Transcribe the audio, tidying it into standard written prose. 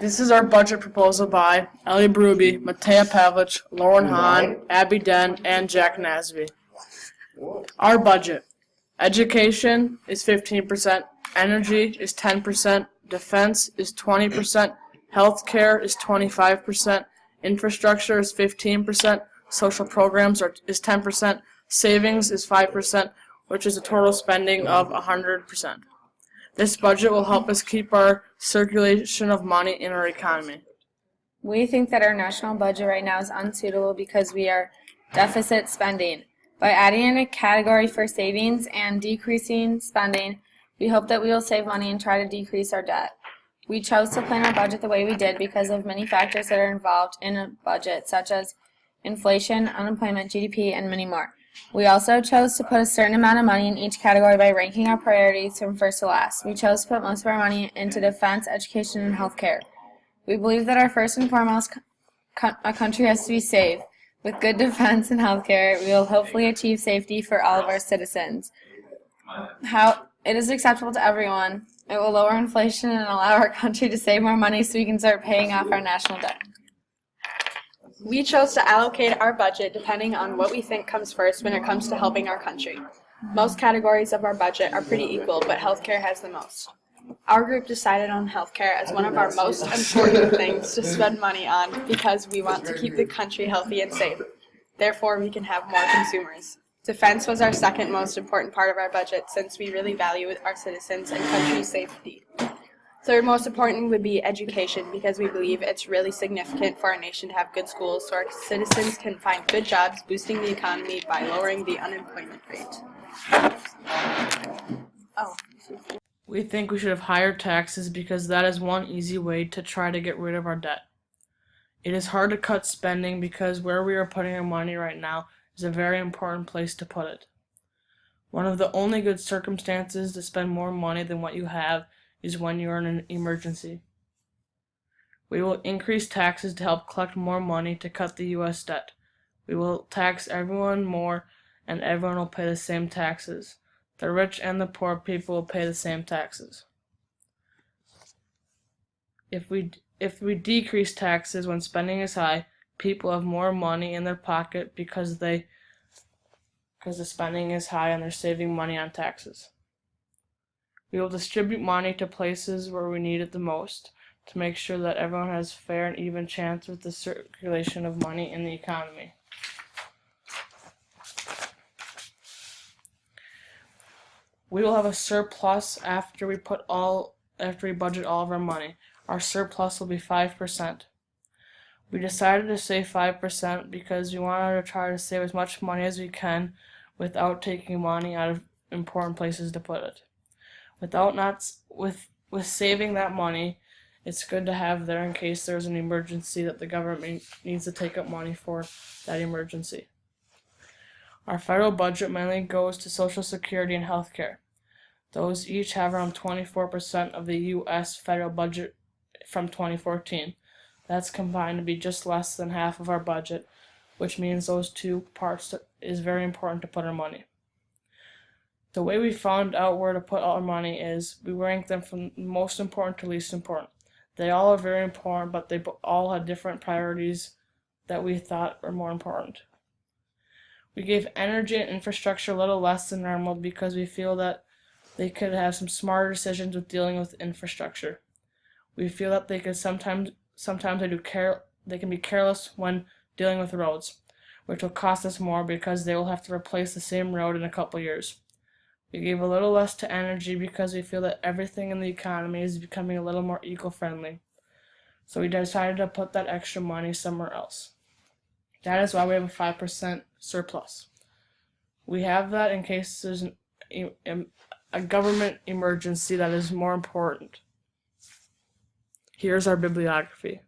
This is our budget proposal by Ellie Bruby, Matea Pavlich, Lauren Hahn, Abby Den, and Jack Nasby. Our budget. Education is 15%, energy is 10%, defense is 20%, healthcare is 25%, infrastructure is 15%, social programs is 10%, savings is 5%, which is a total spending of 100%. This budget will help us keep our circulation of money in our economy. We think that our national budget right now is unsuitable because we are deficit spending. By adding in a category for savings and decreasing spending, we hope that we will save money and try to decrease our debt. We chose to plan our budget the way we did because of many factors that are involved in a budget, such as inflation, unemployment, GDP, and many more. We also chose to put a certain amount of money in each category by ranking our priorities from first to last. We chose to put most of our money into defense, education, and healthcare. We believe that our first and foremost a country has to be safe. With good defense and healthcare, we will hopefully achieve safety for all of our citizens. It is acceptable to everyone. It will lower inflation and allow our country to save more money so we can start paying off our national debt. We chose to allocate our budget depending on what we think comes first when it comes to helping our country. Most categories of our budget are pretty equal, but healthcare has the most. Our group decided on healthcare as one of our most important things to spend money on because we want to keep the country healthy and safe. Therefore, we can have more consumers. Defense was our second most important part of our budget since we really value our citizens and country safety. Third most important would be education because we believe it's really significant for our nation to have good schools so our citizens can find good jobs, boosting the economy by lowering the unemployment rate. We think we should have higher taxes because that is one easy way to try to get rid of our debt. It is hard to cut spending because where we are putting our money right now is a very important place to put it. One of the only good circumstances to spend more money than what you have is when you are in an emergency. We will increase taxes to help collect more money to cut the U.S. debt. We will tax everyone more and everyone will pay the same taxes. The rich and the poor people will pay the same taxes. If we decrease taxes when spending is high, people have more money in their pocket because the spending is high and they're saving money on taxes. We will distribute money to places where we need it the most to make sure that everyone has fair and even chance with the circulation of money in the economy. We will have a surplus after we budget all of our money. Our surplus will be 5%. We decided to save 5% because we wanted to try to save as much money as we can without taking money out of important places to put it. With saving that money, it's good to have there in case there's an emergency that the government needs to take up money for that emergency. Our federal budget mainly goes to Social Security and healthcare. Those each have around 24% of the U.S. federal budget from 2014. That's combined to be just less than half of our budget, which means those two parts is very important to put our money. The way we found out where to put all our money is we ranked them from most important to least important. They all are very important, but they all had different priorities that we thought were more important. We gave energy and infrastructure a little less than normal because we feel that they could have some smarter decisions with dealing with infrastructure. We feel that they could sometimes they can be careless when dealing with roads, which will cost us more because they will have to replace the same road in a couple years. We gave a little less to energy because we feel that everything in the economy is becoming a little more eco-friendly. So we decided to put that extra money somewhere else. That is why we have a 5% surplus. We have that in case there's a government emergency that is more important. Here's our bibliography.